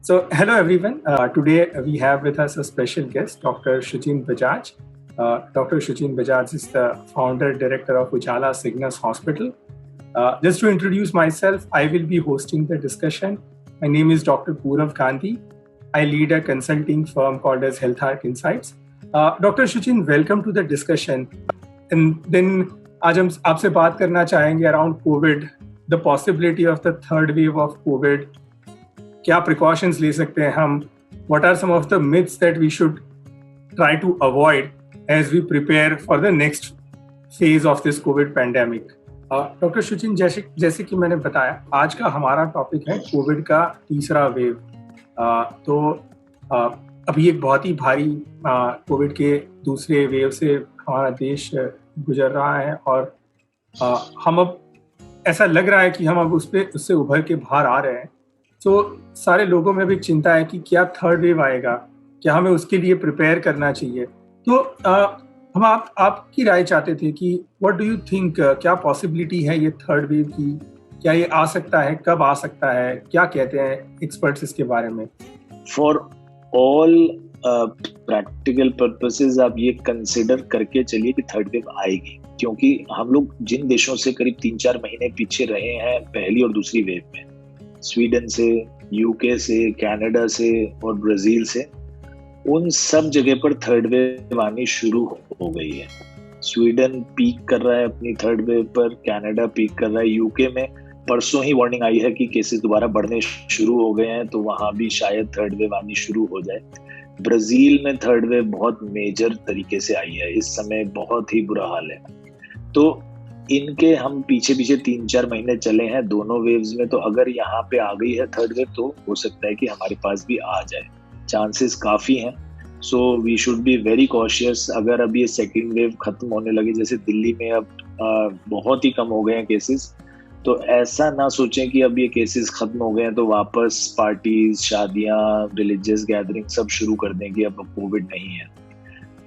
Hello everyone. Today we have with us a special guest, Dr. Shuchin Bajaj. Dr. Shuchin Bajaj is the founder director of Ujala Cygnus Hospital. Just to introduce myself, I will be hosting the discussion. My name is Dr. Purav Gandhi. I lead a consulting firm called as Health Arc Insights. Dr. Shuchin, welcome to the discussion. And then आज हम आपसे बात करना चाहेंगे around COVID, the possibility of the third wave of COVID. क्या precautions ले सकते हैं हम? What are some of the myths that we should try to avoid as we prepare for the next phase of this COVID pandemic? Doctor Shuchin, जैसे कि मैंने बताया, आज का हमारा टॉपिक है कोविड का तीसरा वेव। तो अभी एक बहुत ही भारी कोविड के दूसरे वेव से हमारा देश गुजर रहा है और हम अब ऐसा लग रहा है कि हम अब उससे उभर के बाहर आ रहे हैं। तो सारे लोगों में भी चिंता है कि क्या थर्ड वेव आएगा, क्या हमें उसके लिए प्रिपेयर करना चाहिए। तो हम आपकी राय चाहते थे कि व्हाट डू यू थिंक, क्या पॉसिबिलिटी है ये थर्ड वेव की? क्या ये आ सकता है, कब आ सकता है, क्या कहते हैं एक्सपर्ट्स इसके बारे में? फॉर ऑल प्रैक्टिकल पर्पसेस आप ये कंसिडर करके चलिए कि थर्ड वेव आएगी, क्योंकि हम लोग जिन देशों से करीब 3-4 महीने पीछे रहे हैं पहली और दूसरी वेव में, स्वीडन से, यूके से, कनाडा से और ब्राजील से, उन सब जगह पर थर्ड वेव आनी शुरू हो गई है। स्वीडन पीक कर रहा है अपनी थर्ड वेव पर, कनाडा पीक कर रहा है, यूके में परसों ही वार्निंग आई है कि केसेस दोबारा बढ़ने शुरू हो गए हैं, तो वहां भी शायद थर्ड वेव आनी शुरू हो जाए। ब्राजील में थर्ड वेव बहुत मेजर तरीके से आई है, इस समय बहुत ही बुरा हाल है। तो इनके हम पीछे 3-4 महीने चले हैं दोनों वेव्स में, तो अगर यहाँ पे आ गई है थर्ड वेव तो हो सकता है कि हमारे पास भी आ जाए, चांसेस काफी हैं। So we should be very cautious. अगर अब ये सेकेंड वेव खत्म होने लगे, जैसे दिल्ली में अब बहुत ही कम हो गए हैं केसेस, तो ऐसा ना सोचें कि अब ये केसेस खत्म हो गए हैं तो वापस पार्टीज, शादियां, रिलीजियस गैदरिंग सब शुरू कर दें कि अब कोविड नहीं है।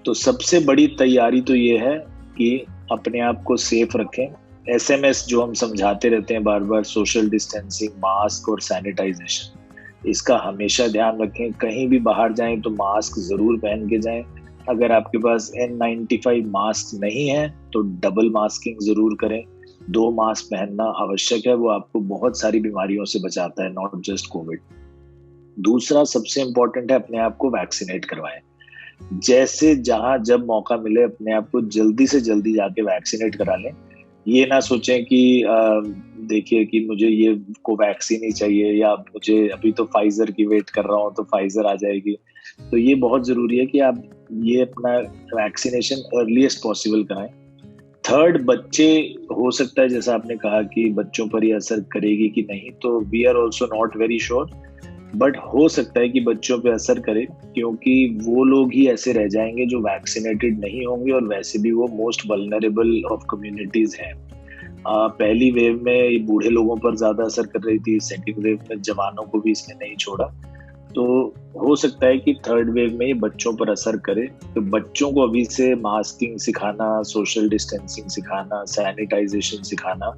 तो सबसे बड़ी तैयारी तो ये है कि अपने आप को सेफ रखें। SMS जो हम समझाते रहते हैं बार बार, सोशल डिस्टेंसिंग, मास्क और सैनिटाइजेशन, इसका हमेशा ध्यान रखें। कहीं भी बाहर जाएं तो मास्क जरूर पहन के जाएं। अगर आपके पास N95 मास्क नहीं है तो डबल मास्किंग जरूर करें। 2 मास्क पहनना आवश्यक है, वो आपको बहुत सारी बीमारियों से बचाता है, नॉट जस्ट कोविड। दूसरा सबसे इम्पोर्टेंट है, अपने आप को वैक्सीनेट करवाएं। जैसे जहां जब मौका मिले अपने आप को जल्दी से जल्दी जाके वैक्सीनेट करा लें। ये ना सोचें कि देखिए कि मुझे ये कोवैक्सीन ही चाहिए या मुझे अभी तो फाइजर की वेट कर रहा हूँ तो फाइजर आ जाएगी। तो ये बहुत जरूरी है कि आप ये अपना वैक्सीनेशन अर्लीस्ट पॉसिबल कराएं। थर्ड, बच्चे, हो सकता है जैसा आपने कहा कि बच्चों पर ये असर करेगी कि नहीं, तो we are also not very sure, but हो सकता है कि बच्चों पे असर करे, क्योंकि वो लोग ही ऐसे रह जाएंगे जो वैक्सीनेटेड नहीं होंगे और वैसे भी वो मोस्ट वल्नरेबल ऑफ कम्युनिटीज हैं। पहली वेव में बूढ़े लोगों पर ज्यादा असर कर रही थी, सेकेंड वेव में जवानों को भी इसने नहीं छोड़ा। तो हो सकता है कि थर्ड वेव में ये बच्चों पर असर करे। तो बच्चों को अभी से मास्किंग सिखाना, सोशल डिस्टेंसिंग सिखाना, सैनिटाइजेशन सिखाना,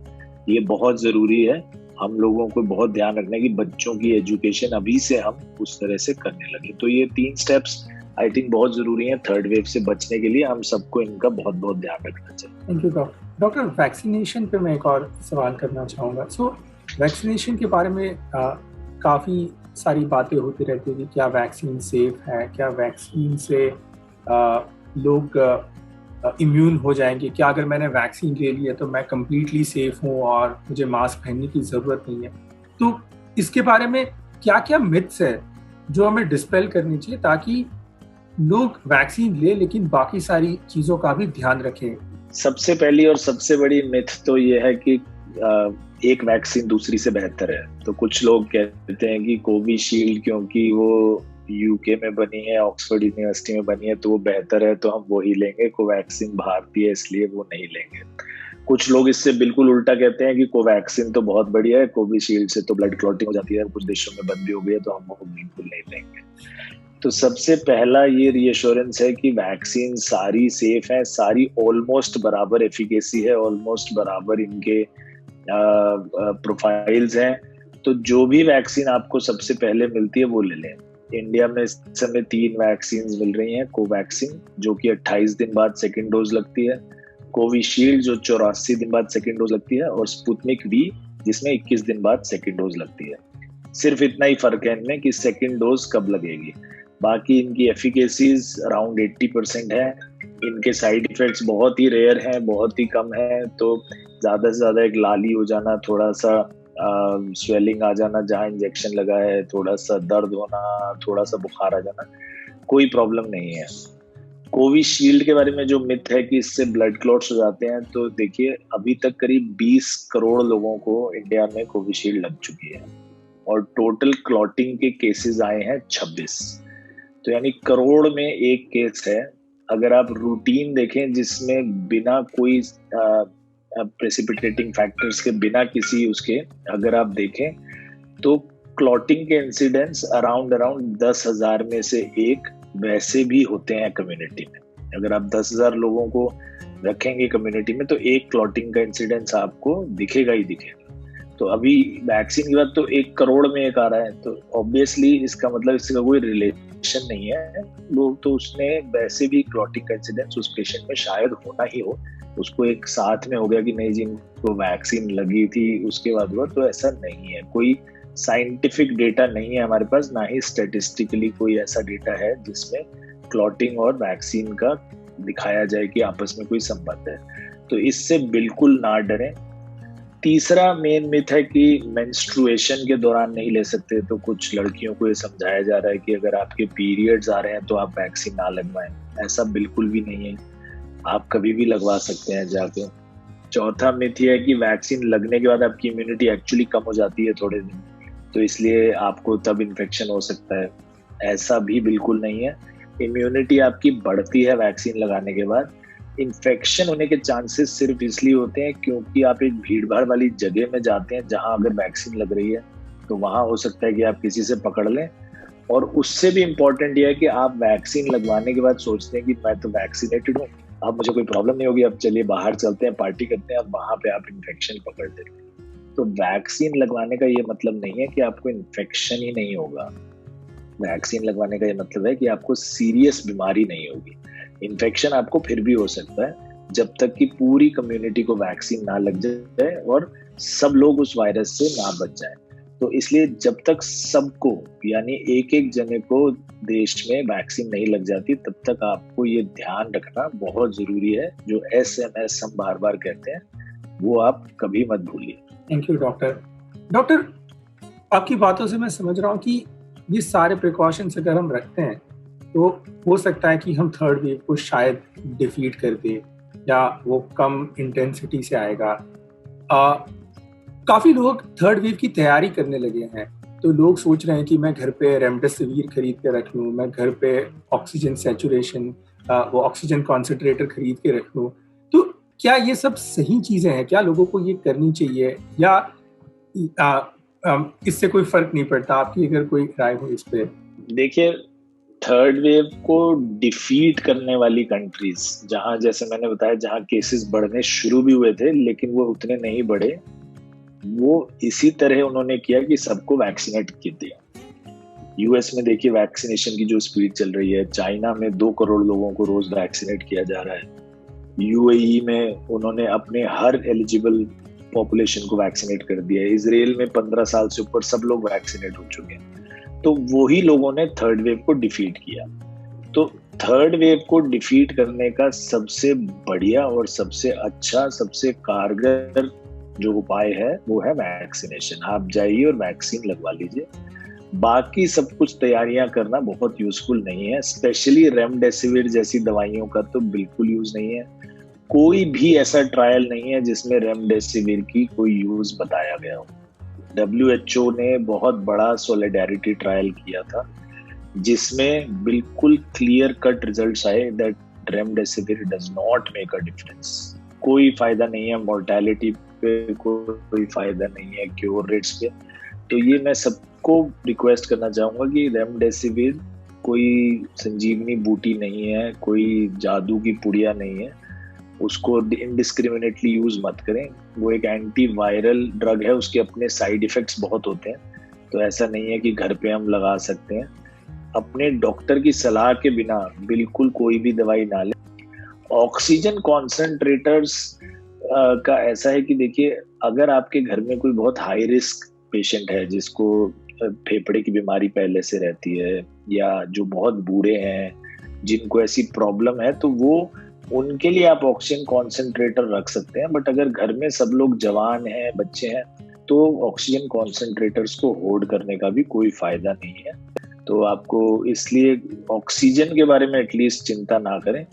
ये बहुत जरूरी है। हम लोगों को बहुत ध्यान रखना है कि बच्चों की एजुकेशन अभी से हम उस तरह से करने लगे। तो ये 3 स्टेप्स आई थिंक बहुत जरूरी हैं थर्ड वेव से बचने के लिए। हम सबको इनका बहुत बहुत ध्यान रखना चाहिए। Thank you doctor. वैक्सीनेशन पे मैं एक और सवाल करना चाहूँगा। वैक्सीनेशन के बारे में काफ़ी सारी बातें होती रहती है कि क्या वैक्सीन सेफ है, क्या वैक्सीन से लोग इम्यून हो जाएंगे, क्या अगर मैंने वैक्सीन ले ली है तो मैं कम्प्लीटली सेफ हूँ और मुझे मास्क पहनने की ज़रूरत नहीं है। तो इसके बारे में क्या क्या मिथ्स है जो हमें डिस्पेल करनी चाहिए ताकि लोग वैक्सीन ले लेकिन बाकी सारी चीज़ों का भी ध्यान रखें? सबसे पहली और सबसे बड़ी मिथ तो ये है कि एक वैक्सीन दूसरी से बेहतर है। तो कुछ लोग कहते हैं कि कोविशील्ड क्योंकि वो यूके में बनी है, ऑक्सफोर्ड यूनिवर्सिटी में बनी है, तो वो बेहतर है, तो हम वो ही लेंगे। कोवैक्सीन भारतीय है इसलिए वो नहीं लेंगे। कुछ लोग इससे बिल्कुल उल्टा कहते हैं कि कोवैक्सीन तो बहुत बढ़िया है, कोविशील्ड से तो ब्लड क्लॉटिंग हो जाती है, कुछ देशों में बंद भी हो गई है, तो हम वो बिल्कुल नहीं लेंगे। तो सबसे पहला ये रीएश्योरेंस है कि वैक्सीन सारी सेफ है, सारी ऑलमोस्ट बराबर एफिकेसी है, ऑलमोस्ट बराबर इनके प्रोफाइल्स हैं। तो जो भी वैक्सीन आपको सबसे पहले मिलती है वो ले लें। इंडिया में इस समय 3 वैक्सीन मिल रही हैं। कोवैक्सीन जो कि 28 दिन बाद सेकेंड डोज लगती है, कोविशील्ड जो 84 दिन बाद सेकेंड डोज लगती है, और स्पुतनिक वी जिसमें 21 दिन बाद सेकेंड डोज लगती है। सिर्फ इतना ही फर्क है इनमें कि सेकेंड डोज कब लगेगी। बाकी इनकी एफिकेसीज अराउंड 80% है। इनके साइड इफेक्ट्स बहुत ही रेयर हैं, बहुत ही कम है। तो ज़्यादा से ज़्यादा एक लाली हो जाना, थोड़ा सा स्वेलिंग आ जाना जहाँ इंजेक्शन लगा है, थोड़ा सा दर्द होना, थोड़ा सा बुखार आ जाना, कोई प्रॉब्लम नहीं है। कोविशील्ड के बारे में जो मिथ है कि इससे ब्लड क्लॉट्स हो जाते हैं, तो देखिए अभी तक करीब 20 करोड़ लोगों को इंडिया में कोविशील्ड लग चुकी है और टोटल क्लॉटिंग के केसेस आए हैं 26। तो यानी करोड़ में एक केस है। अगर आप रूटीन देखें जिसमें बिना कोई प्रेसिपिटेटिंग फैक्टर्स के, बिना किसी उसके, अगर आप देखें तो क्लॉटिंग के इंसिडेंट्स अराउंड 10,000 में से एक वैसे भी होते हैं कम्युनिटी में। अगर आप 10,000 लोगों को रखेंगे कम्युनिटी में तो एक क्लॉटिंग का इंसिडेंस आपको दिखेगा ही दिखेगा। तो अभी वैक्सीन के बाद तो 1 करोड़ में एक आ रहा है, तो ऑब्वियसली इसका मतलब इसका कोई रिलेशन नहीं है। लोग तो उसने वैसे भी क्लॉटिंग का इंसिडेंस उस पेशेंट में शायद होना ही हो, उसको एक साथ में हो गया कि नहीं जिनको वैक्सीन लगी थी उसके बाद हुआ, तो ऐसा नहीं है। कोई साइंटिफिक डेटा नहीं है हमारे पास, ना ही स्टैटिस्टिकली कोई ऐसा डेटा है जिसमें क्लॉटिंग और वैक्सीन का दिखाया जाए कि आपस में कोई संबंध है। तो इससे बिल्कुल ना डरें। तीसरा मेन मिथ है कि मेंस्ट्रुएशन के दौरान नहीं ले सकते। तो कुछ लड़कियों को ये समझाया जा रहा है कि अगर आपके पीरियड्स आ रहे हैं तो आप वैक्सीन ना लगवाएं। ऐसा बिल्कुल भी नहीं है, आप कभी भी लगवा सकते हैं जाके। चौथा मिथ ये है कि वैक्सीन लगने के बाद आपकी इम्यूनिटी एक्चुअली कम हो जाती है थोड़े दिन, तो इसलिए आपको तब इन्फेक्शन हो सकता है। ऐसा भी बिल्कुल नहीं है। इम्यूनिटी आपकी बढ़ती है वैक्सीन लगाने के बाद। इन्फेक्शन होने के चांसेस सिर्फ इसलिए होते हैं क्योंकि आप एक भीड़ भाड़ वाली जगह में जाते हैं जहां अगर वैक्सीन लग रही है तो वहां हो सकता है कि आप किसी से पकड़ लें। और उससे भी इम्पोर्टेंट यह है कि आप वैक्सीन लगवाने के बाद सोचते हैं कि मैं तो वैक्सीनेटेड हूँ, अब मुझे कोई प्रॉब्लम नहीं होगी, अब चलिए बाहर चलते हैं, पार्टी करते हैं, अब वहां पे आप इन्फेक्शन पकड़ लेते हैं। तो वैक्सीन लगवाने का ये मतलब नहीं है कि आपको इन्फेक्शन ही नहीं होगा। वैक्सीन लगवाने का ये मतलब है कि आपको सीरियस बीमारी नहीं होगी। इन्फेक्शन आपको फिर भी हो सकता है जब तक कि पूरी कम्युनिटी को वैक्सीन ना लग जाए और सब लोग उस वायरस से ना बच जाए। तो इसलिए जब तक सबको, यानी एक एक जने को देश में वैक्सीन नहीं लग जाती, तब तक आपको ये ध्यान रखना बहुत जरूरी है। जो SMS हम बार बार कहते हैं वो आप कभी मत भूलिए। थैंक यू डॉक्टर, आपकी बातों से मैं समझ रहा हूँ कि ये सारे प्रिकॉशंस अगर हम रखते हैं तो हो सकता है कि हम थर्ड वेव को शायद डिफीट कर दे या वो कम इंटेंसिटी से आएगा। काफ़ी लोग थर्ड वेव की तैयारी करने लगे हैं, तो लोग सोच रहे हैं कि मैं घर पे रेमडेसिविर खरीद के रख लूँ, मैं घर पे ऑक्सीजन सैचुरेशन वो ऑक्सीजन कॉन्सेंट्रेटर खरीद के रख लूँ। तो क्या ये सब सही चीज़ें हैं? क्या लोगों को ये करनी चाहिए या इससे कोई फर्क नहीं पड़ता? आपकी अगर कोई राय हो इस पे। देखिए, थर्ड वेव को डिफीट करने वाली कंट्रीज, जहां जैसे मैंने बताया जहां केसेस बढ़ने शुरू भी हुए थे लेकिन वो उतने नहीं बढ़े, वो इसी तरह उन्होंने किया कि सबको वैक्सीनेट कर दिया। यूएस में देखिए वैक्सीनेशन की जो स्पीड चल रही है, चाइना में 2 करोड़ लोगों को रोज वैक्सीनेट किया जा रहा है, यूएई में उन्होंने अपने हर एलिजिबल पॉपुलेशन को वैक्सीनेट कर दिया है, इजराइल में 15 साल से ऊपर सब लोग वैक्सीनेट हो चुके हैं। तो वही लोगों ने थर्ड वेव को डिफीट किया। तो थर्ड वेव को डिफीट करने का सबसे बढ़िया और सबसे अच्छा, सबसे कारगर जो उपाय है वो है वैक्सीनेशन। आप जाइए और वैक्सीन लगवा लीजिए। बाकी सब कुछ तैयारियां करना बहुत यूजफुल नहीं है, स्पेशली रेमडेसिविर जैसी दवाइयों का तो बिल्कुल यूज नहीं है। कोई भी ऐसा ट्रायल नहीं है जिसमें रेमडेसिविर की कोई यूज बताया गया हो। WHO ने बहुत बड़ा सोलिडेरिटी ट्रायल किया था जिसमें बिल्कुल क्लियर कट रिजल्ट्स आए that remdesivir does not make a difference. कोई फायदा नहीं है मोर्टेलिटी पे, कोई फायदा नहीं है क्योर रेट्स पे। तो ये मैं सबको रिक्वेस्ट करना चाहूंगा कि रेमडेसिविर कोई संजीवनी बूटी नहीं है, कोई जादू की पुड़िया नहीं है। उसको इनडिस्क्रिमिनेटली यूज मत करें। वो एक एंटी वायरल ड्रग है, उसके अपने साइड इफेक्ट्स बहुत होते हैं, तो ऐसा नहीं है कि घर पे हम लगा सकते हैं। अपने डॉक्टर की सलाह के बिना बिल्कुल कोई भी दवाई ना लें। ऑक्सीजन कॉन्सेंट्रेटर्स का ऐसा है कि देखिए, अगर आपके घर में कोई बहुत हाई रिस्क पेशेंट है जिसको फेफड़े की बीमारी पहले से रहती है, या जो बहुत बूढ़े हैं जिनको ऐसी प्रॉब्लम है, तो वो उनके लिए आप ऑक्सीजन कॉन्सेंट्रेटर रख सकते हैं। बट अगर घर में सब लोग जवान हैं, बच्चे हैं, तो ऑक्सीजन कॉन्सेंट्रेटर्स को होल्ड करने का भी कोई फायदा नहीं है। तो आपको इसलिए ऑक्सीजन के बारे में एटलीस्ट चिंता ना करें।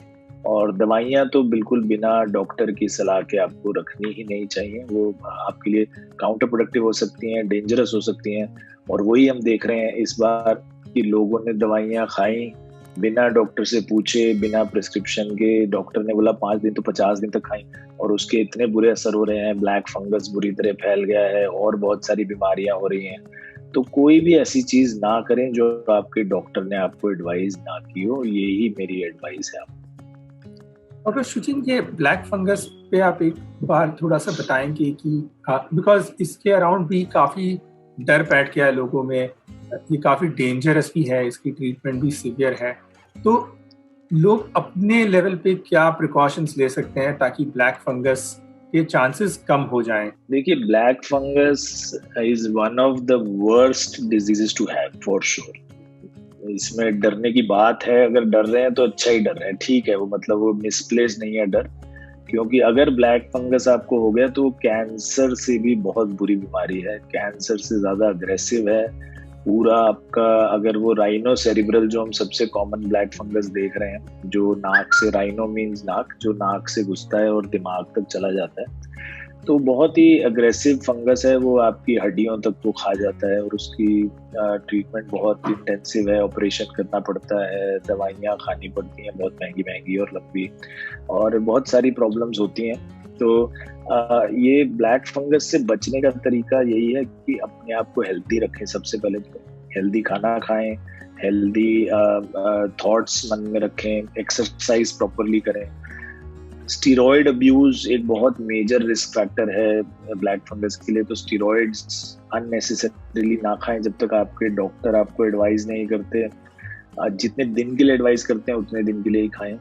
और दवाइयाँ तो बिल्कुल बिना डॉक्टर की सलाह के आपको रखनी ही नहीं चाहिए। वो आपके लिए काउंटर प्रोडक्टिव हो सकती हैं, डेंजरस हो सकती हैं। और वही हम देख रहे हैं इस बार कि लोगों ने दवाइयाँ खाई बिना डॉक्टर से पूछे, बिना प्रिस्क्रिप्शन के। डॉक्टर ने बोला 5 दिन तो 50 दिन तक खाई, और उसके इतने बुरे असर हो रहे हैं। ब्लैक फंगस बुरी तरह फैल गया है और बहुत सारी बीमारियां हो रही हैं। तो कोई भी ऐसी चीज ना करें जो आपके डॉक्टर ने आपको एडवाइस ना की हो। यही मेरी एडवाइस है आपको। डॉक्टर सुचिन, ये ब्लैक फंगस पे आप एक बार थोड़ा सा बताएंगे कि बिकॉज इसके अराउंड भी काफ़ी डर बैठ गया है लोगों में, ये काफ़ी डेंजरस भी है, इसकी ट्रीटमेंट भी सीवियर है, तो लोग अपने लेवल पे क्या प्रिकॉशंस ले सकते हैं ताकि ब्लैक फंगस के चांसेस कम हो जाएं? देखिए, black fungus is one of the worst diseases to have for sure. इसमें डरने की बात है, अगर डर रहे हैं तो अच्छा ही डर रहे हैं, ठीक है। वो मतलब वो मिसप्लेस नहीं है डर, क्योंकि अगर ब्लैक फंगस आपको हो गया तो कैंसर से भी बहुत बुरी बीमारी है, कैंसर से ज्यादा अग्रेसिव है पूरा आपका। अगर वो राइनो सेरिब्रल, जो हम सबसे कॉमन ब्लैक फंगस देख रहे हैं, जो नाक से, राइनो मीन्स नाक, जो नाक से घुसता है और दिमाग तक चला जाता है, तो बहुत ही अग्रेसिव फंगस है। वो आपकी हड्डियों तक को खा जाता है और उसकी ट्रीटमेंट बहुत इंटेंसिव है, ऑपरेशन करना पड़ता है, दवाइयाँ खानी पड़ती हैं बहुत महंगी महंगी और लंबी, और बहुत सारी प्रॉब्लम्स होती हैं। तो ये ब्लैक फंगस से बचने का तरीका यही है कि अपने आप को हेल्दी रखें। सबसे पहले तो हेल्दी खाना खाएं, हेल्दी थॉट्स मन में रखें, एक्सरसाइज प्रॉपरली करें। स्टीरॉयड अब्यूज एक बहुत मेजर रिस्क फैक्टर है ब्लैक फंगस के लिए, तो स्टीरॉयड्स अननेसेसरीली ना खाएं जब तक आपके डॉक्टर आपको एडवाइस नहीं करते। जितने दिन के लिए एडवाइस करते हैं उतने दिन के लिए ही खाएं।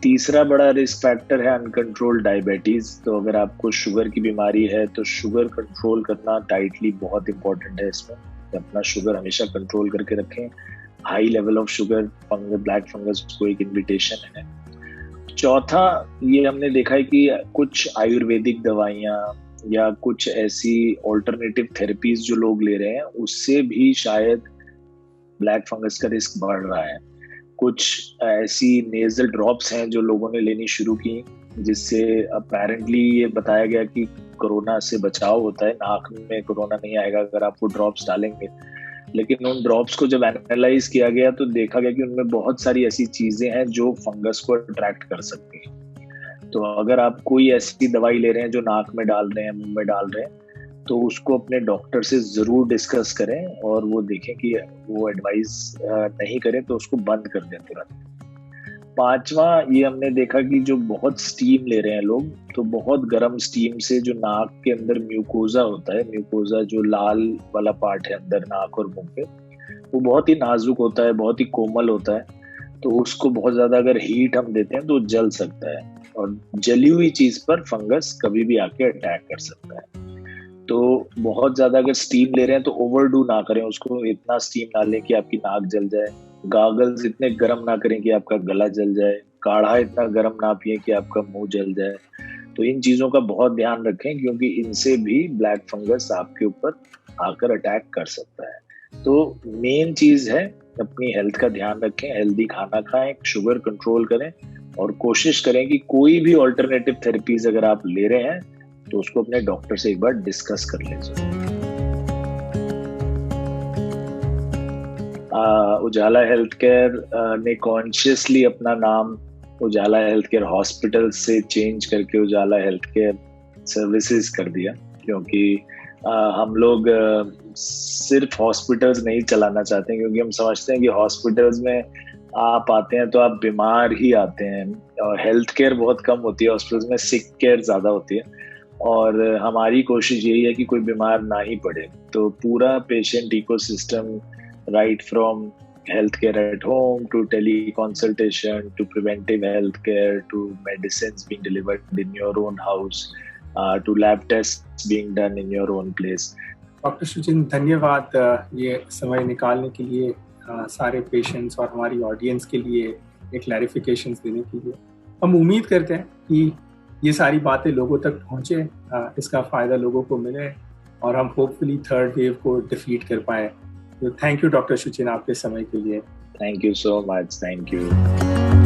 तीसरा बड़ा रिस्क फैक्टर है अनकंट्रोल्ड डायबिटीज। तो अगर आपको शुगर की बीमारी है तो शुगर कंट्रोल करना टाइटली बहुत इंपॉर्टेंट है। इसमें अपना शुगर हमेशा कंट्रोल करके रखें। High level of sugar black fungus को एक इन्विटेशन है। चौथा, ये हमने देखा है कि कुछ आयुर्वेदिक दवाइयाँ या कुछ ऐसी ऑल्टरनेटिव थेरेपीज जो लोग ले रहे हैं, उससे भी शायद ब्लैक फंगस का रिस्क बढ़ रहा है। कुछ ऐसी नेजल ड्रॉप्स हैं जो लोगों ने लेनी शुरू की, जिससे अपेरेंटली ये बताया गया कि कोरोना से बचाव होता है, नाक में कोरोना नहीं आएगा अगर आप वो ड्रॉप्स डालेंगे। लेकिन उन ड्रॉप्स को जब एनालाइज किया गया तो देखा गया कि उनमें बहुत सारी ऐसी चीजें हैं जो फंगस को अट्रैक्ट कर सकती हैं। तो अगर आप कोई ऐसी दवाई ले रहे हैं जो नाक में डाल रहे हैं, मुंह में डाल रहे हैं, तो उसको अपने डॉक्टर से जरूर डिस्कस करें और वो देखें कि वो एडवाइस नहीं करें तो उसको बंद कर दें तुरंत। पांचवा, ये हमने देखा कि जो बहुत स्टीम ले रहे हैं लोग, तो बहुत गर्म स्टीम से जो नाक के अंदर म्यूकोजा होता है, म्यूकोजा जो लाल वाला पार्ट है अंदर नाक और मुंह पे, वो बहुत ही नाजुक होता है, बहुत ही कोमल होता है। तो उसको बहुत ज्यादा अगर हीट हम देते हैं तो जल सकता है, और जली हुई चीज पर फंगस कभी भी आके अटैक कर सकता है। तो बहुत ज्यादा अगर स्टीम ले रहे हैं तो ओवरडू ना करें उसको, इतना स्टीम ना लें कि आपकी नाक जल जाए। गागल्स इतने गर्म ना करें कि आपका गला जल जाए। काढ़ा इतना गर्म ना पिए कि आपका मुंह जल जाए। तो इन चीजों का बहुत ध्यान रखें, क्योंकि इनसे भी ब्लैक फंगस आपके ऊपर आकर अटैक कर सकता है। तो मेन चीज है अपनी हेल्थ का ध्यान रखें, हेल्दी खाना खाएं, शुगर कंट्रोल करें, और कोशिश करें कि कोई भी ऑल्टरनेटिव थेरेपीज अगर आप ले रहे हैं तो उसको अपने डॉक्टर से एक बार डिस्कस कर लें। उजाला हेल्थ केयर ने कॉन्शियसली अपना नाम उजाला हेल्थ केयर हॉस्पिटल से चेंज करके उजाला हेल्थ केयर सर्विसेज कर दिया, क्योंकि हम लोग सिर्फ हॉस्पिटल्स नहीं चलाना चाहते हैं, क्योंकि हम समझते हैं कि हॉस्पिटल्स में आप आते हैं तो आप बीमार ही आते हैं, और हेल्थ केयर बहुत कम होती है हॉस्पिटल्स में, सिक केयर ज़्यादा होती है। और हमारी कोशिश यही है कि कोई बीमार ना ही पड़े। तो पूरा patient ecosystem, right from health care at home to teleconsultation to preventive health care to medicines being delivered in your own house, to lab tests being done in your own place. Doctor Suchin, धन्यवाद ये समय निकालने के लिए, सारे patients और हमारी audience के लिए ये क्लैरिफिकेशंस देने के लिए। हम उम्मीद करते हैं कि ये सारी बातें लोगों तक पहुँचे, इसका फ़ायदा लोगों को मिले और हम होपफुली थर्ड वेव को डिफीट कर पाएँ। तो थैंक यू डॉक्टर सुचिन आपके समय के लिए। Thank you so much. Thank you.